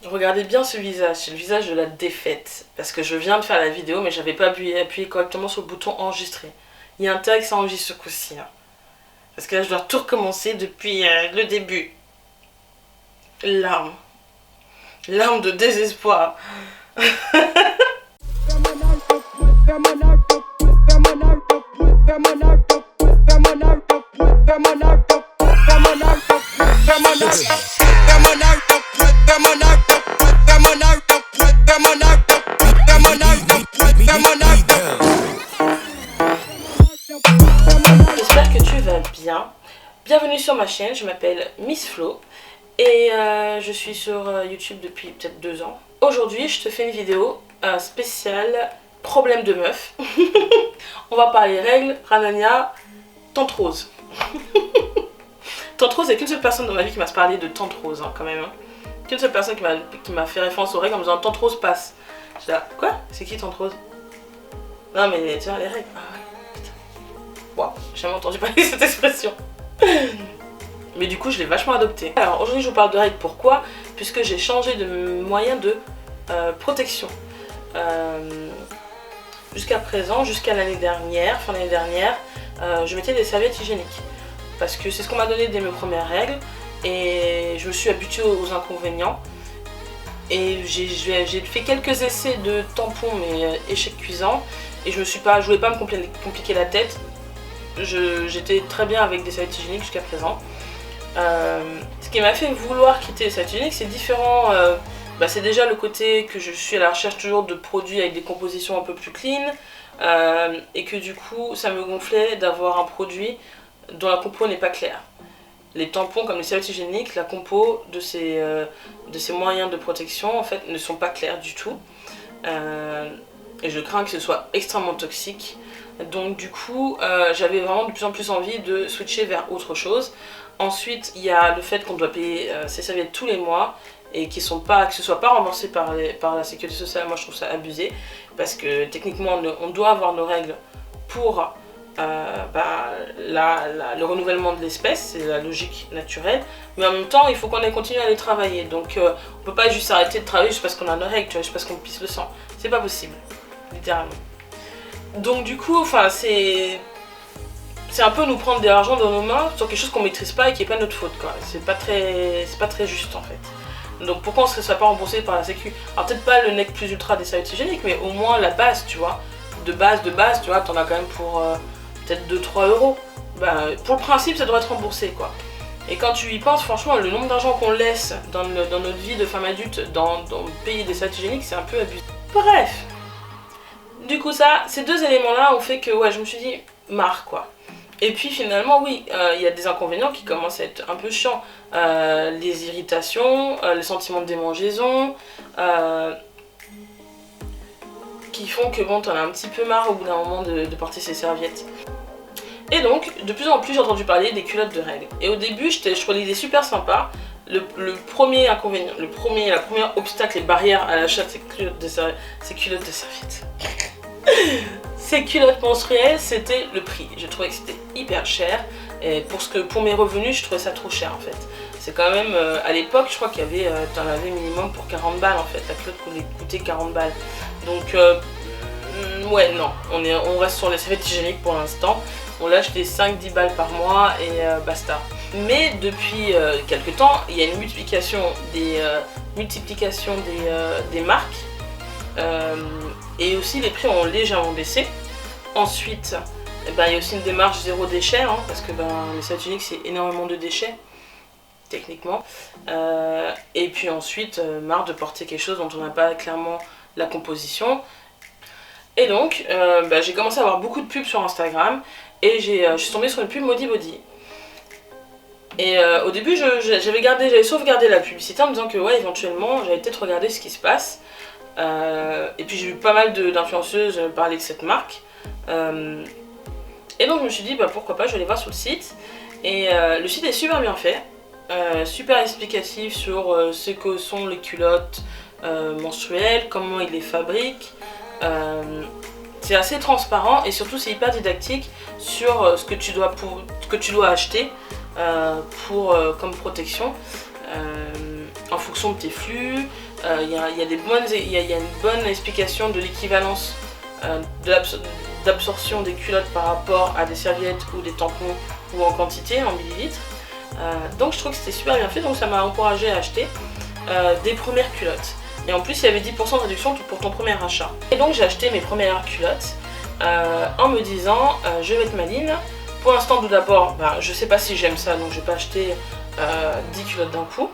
Regardez bien ce visage, c'est le visage de la défaite. Parce que je viens de faire la vidéo, mais j'avais pas appuyé correctement sur le bouton enregistrer. Il y a intérêt que ça enregistre ce coup-ci. Hein. Parce que là, je dois tout recommencer depuis le début. Larmes. Larmes de désespoir. J'espère que tu vas bien. Bienvenue sur ma chaîne, je m'appelle Miss Flo et je suis sur YouTube depuis peut-être 2 ans. Aujourd'hui, je te fais une vidéo spéciale problème de meuf. On va parler règles, ranania, tante Rose. Tante Rose, il n'y a qu'une seule personne dans ma vie qui m'a parlé de tante Rose hein, quand même. Hein. Qu'une seule personne qui m'a fait référence aux règles en me disant tante Rose passe. Je dis là, quoi? C'est qui tante Rose? Non mais tu vois les règles. Ah ouais, putain. Wow, j'ai jamais entendu parler de cette expression. Mais du coup je l'ai vachement adoptée. Alors aujourd'hui je vous parle de règles, pourquoi? Puisque j'ai changé de moyen de protection. Jusqu'à présent, jusqu'à l'année dernière, fin d'année dernière, je mettais des serviettes hygiéniques. Parce que c'est ce qu'on m'a donné dès mes premières règles. Et je me suis habituée aux inconvénients. Et j'ai fait quelques essais de tampons, mais échec cuisant. Et je voulais pas me compliquer la tête. J'étais très bien avec des serviettes hygiéniques jusqu'à présent. Ce qui m'a fait vouloir quitter les serviettes hygiéniques, c'est différent. C'est déjà le côté que je suis à la recherche toujours de produits avec des compositions un peu plus clean. Et que du coup, ça me gonflait d'avoir un produit dont la compo n'est pas claire. Les tampons comme les serviettes hygiéniques, la compo de ces moyens de protection en fait ne sont pas clairs du tout. Et je crains que ce soit extrêmement toxique. Donc du coup, j'avais vraiment de plus en plus envie de switcher vers autre chose. Ensuite, il y a le fait qu'on doit payer ces serviettes tous les mois et que ce ne soit pas remboursé par la sécurité sociale. Moi je trouve ça abusé parce que techniquement on doit avoir nos règles pour le renouvellement de l'espèce, c'est la logique naturelle, mais en même temps il faut qu'on ait continué à aller travailler, donc on peut pas juste arrêter de travailler juste parce qu'on a nos règles, tu vois, juste parce qu'on pisse le sang, c'est pas possible, littéralement. Donc du coup, c'est un peu nous prendre de l'argent dans nos mains sur quelque chose qu'on maîtrise pas et qui est pas notre faute, quoi. C'est pas très juste en fait. Donc pourquoi on ne serait pas remboursé par la sécu? Alors peut-être pas le nec plus ultra des serviettes hygiéniques, mais au moins la base, tu vois, de base, tu vois, t'en as quand même pour peut-être 2-3 euros. Pour le principe, ça doit être remboursé, quoi. Et quand tu y penses, franchement, le nombre d'argent qu'on laisse dans notre vie de femme adulte dans payer des serviettes hygiéniques, c'est un peu abusé. Bref. Du coup, ces deux éléments-là ont fait que, ouais, je me suis dit, marre, quoi. Et puis finalement, oui, il y a des inconvénients qui commencent à être un peu chiants. Les irritations, les sentiments de démangeaison, qui font que bon, t'en as un petit peu marre au bout d'un moment de porter ces serviettes. Et donc, de plus en plus, j'ai entendu parler des culottes de règles. Et au début, je trouvais l'idée super sympa. Le premier inconvénient, la première obstacle et barrière à l'achat de ces culottes de serviettes. Ces culottes menstruelles, c'était le prix. Je trouvais que c'était hyper cher. Et pour mes revenus, je trouvais ça trop cher en fait. C'est quand même, à l'époque, je crois qu'il y avait, t'en avais minimum pour 40 balles en fait. La culotte coûtait 40 balles. Donc, ouais, non. On reste sur les serviettes hygiéniques pour l'instant. On lâche des 5-10 balles par mois et basta. Mais depuis quelques temps, il y a une multiplication des marques. Et aussi les prix ont légèrement baissé. Ensuite, il y a aussi une démarche zéro déchet, hein, parce que les serviettes hygiéniques c'est énormément de déchets, techniquement. Et puis ensuite, marre de porter quelque chose dont on n'a pas clairement la composition. Et donc, j'ai commencé à avoir beaucoup de pubs sur Instagram et je suis tombée sur une pub Maudit Body. Et au début, j'avais sauvegardé la publicité en me disant que ouais, éventuellement, j'allais peut-être regarder ce qui se passe. Et puis j'ai vu pas mal d'influenceuses parler de cette marque. Et donc je me suis dit pourquoi pas, je vais aller voir sur le site. Et le site est super bien fait, super explicatif sur ce que sont les culottes menstruelles, comment ils les fabriquent. C'est assez transparent et surtout c'est hyper didactique sur ce que tu dois acheter comme protection. en fonction de tes flux. Il y a une bonne explication de l'équivalence d'absorption des culottes par rapport à des serviettes ou des tampons ou en quantité, en millilitres. Donc je trouve que c'était super bien fait, donc ça m'a encouragée à acheter des premières culottes. Et en plus il y avait 10% de réduction pour ton premier achat. Et donc j'ai acheté mes premières culottes en me disant je vais être maline. Pour l'instant tout d'abord, je sais pas si j'aime ça, donc je vais pas acheter 10 culottes d'un coup.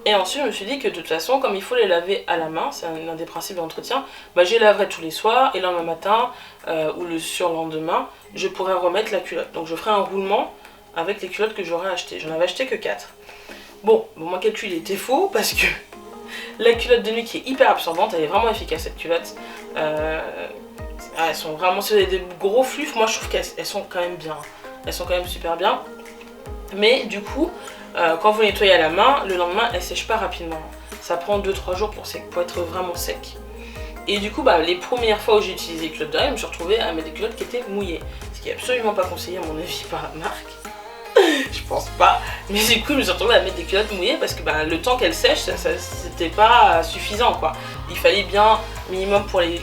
Et ensuite je me suis dit que de toute façon, comme il faut les laver à la main, c'est un des principes d'entretien, je les laverai tous les soirs et le lendemain matin ou le surlendemain, je pourrai remettre la culotte. Donc je ferai un roulement avec les culottes que j'aurais achetées. J'en avais acheté que 4. Bon, mon calcul était faux parce que la culotte de nuit qui est hyper absorbante, elle est vraiment efficace cette culotte. Elles sont vraiment, si vous avez des gros flux, moi je trouve qu'elles sont quand même bien. Elles sont quand même super bien. Mais du coup, quand vous nettoyez à la main, le lendemain elles sèchent pas rapidement. Ça prend 2-3 jours pour être vraiment sec. Et du coup, les premières fois où j'ai utilisé les culottes de règles, je me suis retrouvée à mettre des culottes qui étaient mouillées. Ce qui est absolument pas conseillé à mon avis par la marque. Je pense pas. Mais du coup, je me suis retrouvée à mettre des culottes mouillées parce que le temps qu'elles sèchent, c'était pas suffisant quoi. Il fallait bien, minimum pour les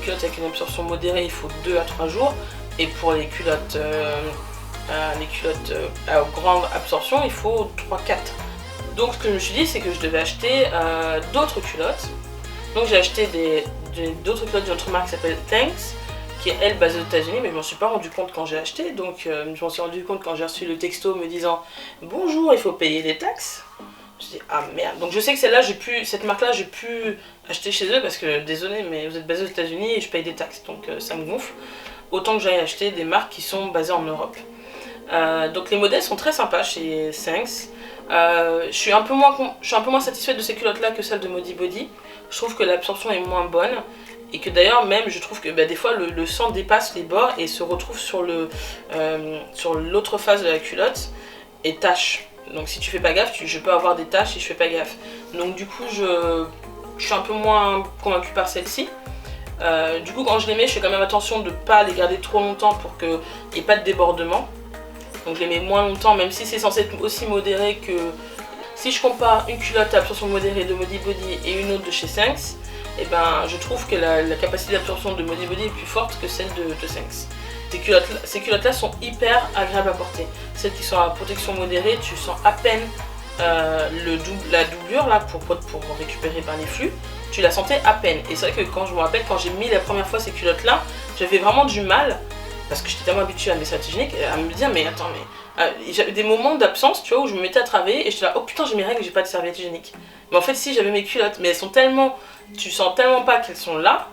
culottes avec une absorption modérée, il faut 2 à 3 jours. Et pour les culottes à grande absorption, il faut 3-4. Donc ce que je me suis dit, c'est que je devais acheter d'autres culottes. Donc j'ai acheté d'autres culottes d'une autre marque qui s'appelle Thanks, qui est elle basée aux États-Unis, mais je m'en suis pas rendu compte quand j'ai acheté. Donc je m'en suis rendu compte quand j'ai reçu le texto me disant bonjour, il faut payer des taxes. Je me suis dit ah merde. Donc je sais que cette marque-là, j'ai pu acheter chez eux parce que désolé, mais vous êtes basé aux États-Unis et je paye des taxes, donc ça me gonfle. Autant que j'aille acheter des marques qui sont basées en Europe. Donc les modèles sont très sympas chez Thanks. Je suis un peu moins satisfaite de ces culottes là que celles de Modibodi. Je trouve que l'absorption est moins bonne et que d'ailleurs même je trouve que des fois le sang dépasse les bords et se retrouve sur l'autre face de la culotte et tache. Donc si tu fais pas gaffe, je peux avoir des taches si je fais pas gaffe. Donc du coup je suis un peu moins convaincue par celle-ci. Du coup quand je les mets, je fais quand même attention de ne pas les garder trop longtemps pour qu'il n'y ait pas de débordement. Donc je les mets moins longtemps, même si c'est censé être aussi modéré que... Si je compare une culotte à absorption modérée de Modibodi et une autre de chez Thanks, je trouve que la capacité d'absorption de Modibodi est plus forte que celle de Thanks. Ces culottes-là sont hyper agréables à porter. Celles qui sont à protection modérée, tu sens à peine la doublure là pour récupérer les flux. Tu la sentais à peine. Et c'est vrai que quand je me rappelle, quand j'ai mis la première fois ces culottes-là, j'avais vraiment du mal. Parce que j'étais tellement habituée à mes serviettes hygiéniques, à me dire mais attends j'avais des moments d'absence tu vois où je me mettais à travailler et j'étais là oh putain j'ai mes règles, j'ai pas de serviettes hygiéniques. Mais en fait si j'avais mes culottes, mais elles sont tellement, tu sens tellement pas qu'elles sont là,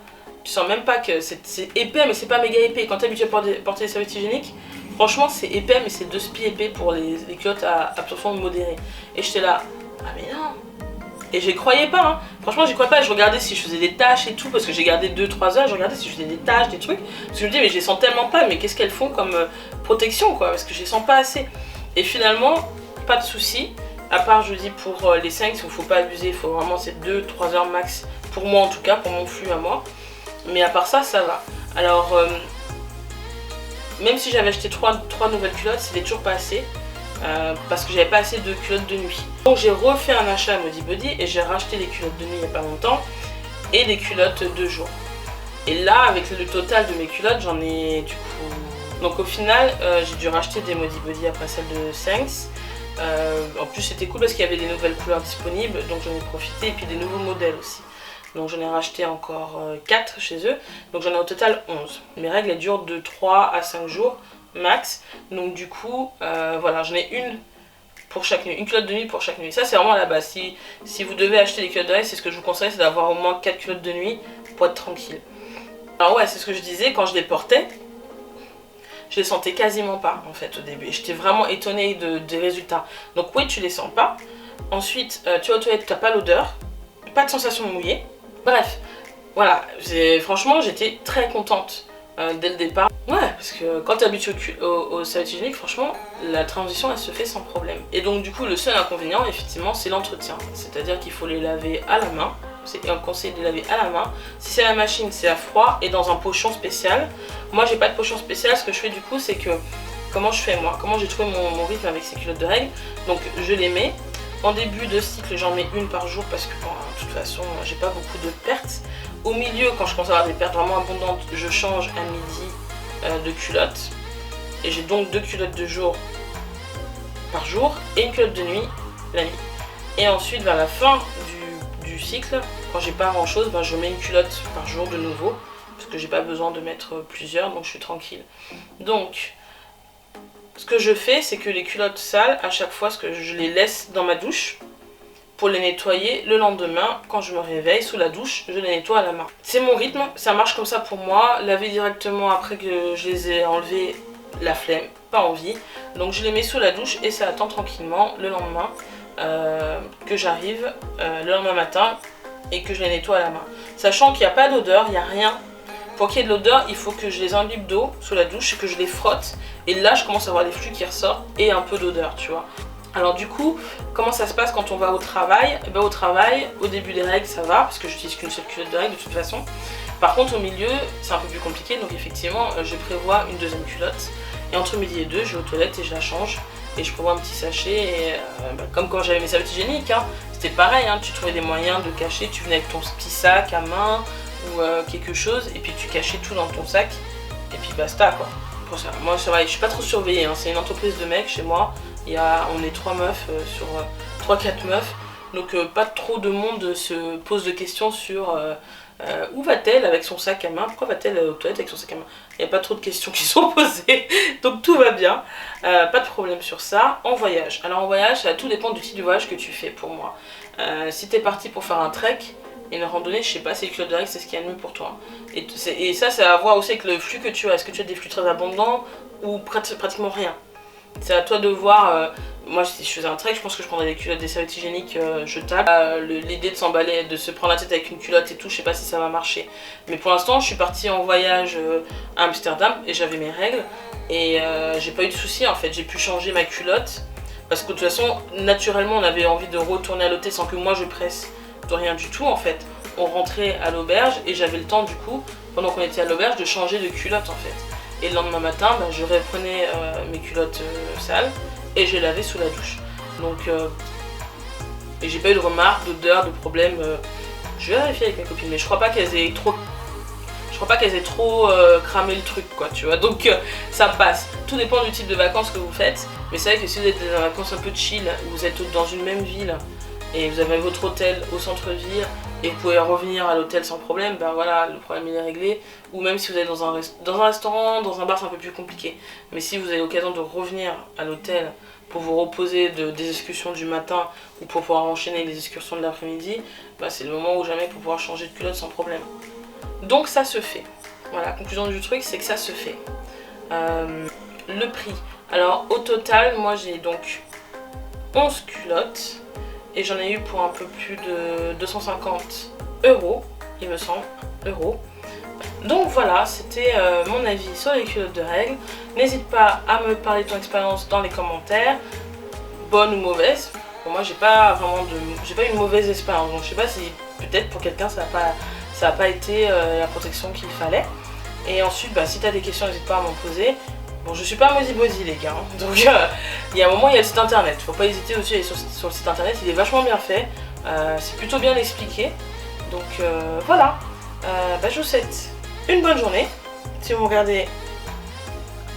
tu sens même pas que c'est épais mais c'est pas méga épais. Quand t'es habitué à porter des serviettes hygiéniques, franchement c'est épais mais c'est de spi épais pour les culottes à absorption modérée. Et j'étais là ah mais non. Et j'y croyais pas, hein. Franchement j'y croyais pas, je regardais si je faisais des tâches et tout, parce que j'ai gardé 2-3 heures, je regardais si je faisais des tâches, des trucs, parce que je me dis mais je les sens tellement pas, mais qu'est-ce qu'elles font comme protection quoi, parce que je les sens pas assez. Et finalement, pas de soucis, à part je dis pour les 5, il faut pas abuser, il faut vraiment c'est 2-3 heures max, pour moi en tout cas, pour mon flux à moi, mais à part ça, ça va. Alors, même si j'avais acheté 3 nouvelles culottes, c'était toujours pas assez. Parce que j'avais pas assez de culottes de nuit. Donc j'ai refait un achat à Modibodi et j'ai racheté des culottes de nuit il y a pas longtemps et des culottes de jour. Et là avec le total de mes culottes j'en ai du coup... Donc au final j'ai dû racheter des Modibodi après celles de Thanks. En plus c'était cool parce qu'il y avait des nouvelles couleurs disponibles donc j'en ai profité et puis des nouveaux modèles aussi. Donc j'en ai racheté encore 4 chez eux, donc j'en ai au total 11. Mes règles elles durent de 3 à 5 jours max, donc du coup voilà j'en ai une pour chaque nuit, une culotte de nuit pour chaque nuit. Ça c'est vraiment à la base, si vous devez acheter des culottes de nuit, c'est ce que je vous conseille, c'est d'avoir au moins 4 culottes de nuit pour être tranquille. Alors ouais c'est ce que je disais, quand je les portais, je les sentais quasiment pas en fait au début, j'étais vraiment étonnée des résultats. Donc oui tu les sens pas, ensuite tu vas aux toilettes, tu n'as pas l'odeur, pas de sensation mouillée, bref, voilà, franchement j'étais très contente dès le départ. Ouais, parce que quand tu es habitué aux serviettes hygiéniques, franchement, la transition elle se fait sans problème. Et donc du coup, le seul inconvénient, effectivement, c'est l'entretien. C'est-à-dire qu'il faut les laver à la main. C'est un conseil de les laver à la main. Si c'est à la machine, c'est à froid et dans un pochon spécial. Moi, j'ai pas de pochon spécial. Ce que je fais du coup, c'est que... Comment je fais moi? Comment j'ai trouvé mon rythme avec ces culottes de règles? Donc je les mets En début de cycle, j'en mets une par jour parce que bon, de toute façon, j'ai pas beaucoup de pertes. Au milieu, quand je commence à avoir des pertes vraiment abondantes, je change à midi de culotte. Et j'ai donc 2 culottes de jour par jour et une culotte de nuit la nuit. Et ensuite, vers la fin du cycle, quand j'ai pas grand chose, je mets une culotte par jour de nouveau. Parce que j'ai pas besoin de mettre plusieurs, donc je suis tranquille. Donc, ce que je fais, c'est que les culottes sales, à chaque fois, je les laisse dans ma douche pour les nettoyer le lendemain. Quand je me réveille sous la douche, je les nettoie à la main. C'est mon rythme, ça marche comme ça pour moi. Laver directement après que je les ai enlevés, la flemme, pas envie. Donc je les mets sous la douche et ça attend tranquillement le lendemain que j'arrive le lendemain matin et que je les nettoie à la main. Sachant qu'il n'y a pas d'odeur, il n'y a rien. Pour qu'il y ait de l'odeur, il faut que je les imbibe d'eau sous la douche, que je les frotte. Et là, je commence à avoir des flux qui ressortent et un peu d'odeur, tu vois. Alors du coup, comment ça se passe quand on va au travail? Eh ben, au travail, au début des règles, ça va, parce que j'utilise qu'une seule culotte de règles de toute façon. Par contre, au milieu, c'est un peu plus compliqué, donc effectivement, je prévois une deuxième culotte. Et entre midi et 2, je vais aux toilettes et je la change. Et je prévois un petit sachet, et comme quand j'avais mes serviettes hygiéniques, hein, c'était pareil, hein, tu trouvais des moyens de cacher, tu venais avec ton petit sac à main, ou quelque chose, et puis tu cachais tout dans ton sac, et puis basta quoi. Pour ça. Moi c'est vrai, je suis pas trop surveillée, hein. C'est une entreprise de mecs chez moi, on est 3 meufs sur 3-4 meufs, donc pas trop de monde se pose de questions sur où va-t-elle avec son sac à main, pourquoi va-t-elle aux toilettes avec son sac à main. Il n'y a pas trop de questions qui sont posées, donc tout va bien, pas de problème sur ça. En voyage, alors en voyage, ça tout dépend du type de voyage que tu fais pour moi. Si t'es parti pour faire un trek, et une randonnée, je sais pas, c'est les culottes de règles, c'est ce qu'il y a de mieux pour toi. Et ça, c'est à voir aussi avec le flux que tu as. Est-ce que tu as des flux très abondants ou pratiquement rien? C'est à toi de voir. Moi, si je faisais un trek, je pense que je prendrais des serviettes hygiéniques jetables. L'idée de s'emballer, de se prendre la tête avec une culotte et tout, je sais pas si ça va marcher. Mais pour l'instant, je suis partie en voyage à Amsterdam et j'avais mes règles. Et j'ai pas eu de soucis en fait, j'ai pu changer ma culotte. Parce que de toute façon, naturellement, on avait envie de retourner à l'hôtel sans que moi je presse. De rien du tout en fait. On rentrait à l'auberge et j'avais le temps du coup, pendant qu'on était à l'auberge, de changer de culotte en fait. Et le lendemain matin, je reprenais mes culottes sales et je les lavais sous la douche. Donc, et j'ai pas eu de remarques, d'odeur, de problème. Je vais vérifier avec mes copines, mais je crois pas qu'elles aient trop cramé le truc quoi, tu vois. Donc ça passe. Tout dépend du type de vacances que vous faites. Mais c'est vrai que si vous êtes dans des vacances un peu chill, vous êtes dans une même ville, et vous avez votre hôtel au centre-ville et vous pouvez revenir à l'hôtel sans problème, voilà, le problème il est réglé. Ou même si vous êtes dans un restaurant, dans un bar, c'est un peu plus compliqué. Mais si vous avez l'occasion de revenir à l'hôtel pour vous reposer des excursions du matin ou pour pouvoir enchaîner les excursions de l'après-midi, c'est le moment ou jamais pour pouvoir changer de culotte sans problème. Donc ça se fait. Voilà, la conclusion du truc, c'est que ça se fait. Le prix. Alors au total, moi j'ai donc 11 culottes. Et j'en ai eu pour un peu plus de 250 €, il me semble, euros. Donc voilà, c'était mon avis sur les culottes de règles. N'hésite pas à me parler de ton expérience dans les commentaires, bonne ou mauvaise. Pour moi, j'ai pas une mauvaise expérience, donc je sais pas si peut-être pour quelqu'un ça a pas été la protection qu'il fallait. Et ensuite, si tu as des questions, n'hésite pas à m'en poser. Bon, je suis pas Mosy les gars, hein. Donc il y a un moment, il y a le site internet, faut pas hésiter aussi à aller sur le site internet, il est vachement bien fait, c'est plutôt bien expliqué. Donc voilà, je vous souhaite une bonne journée si vous me regardez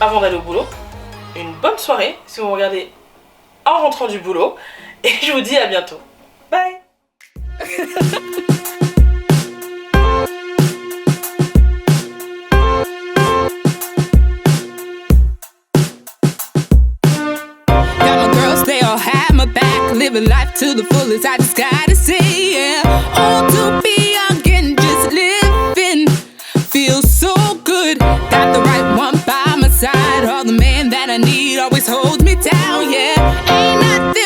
avant d'aller au boulot, une bonne soirée si vous me regardez en rentrant du boulot, et je vous dis à bientôt. Bye. Living life to the fullest, I just gotta say, yeah. Oh, to be young and just living feels so good. Got the right one by my side, all the man that I need always holds me down, yeah. Ain't nothing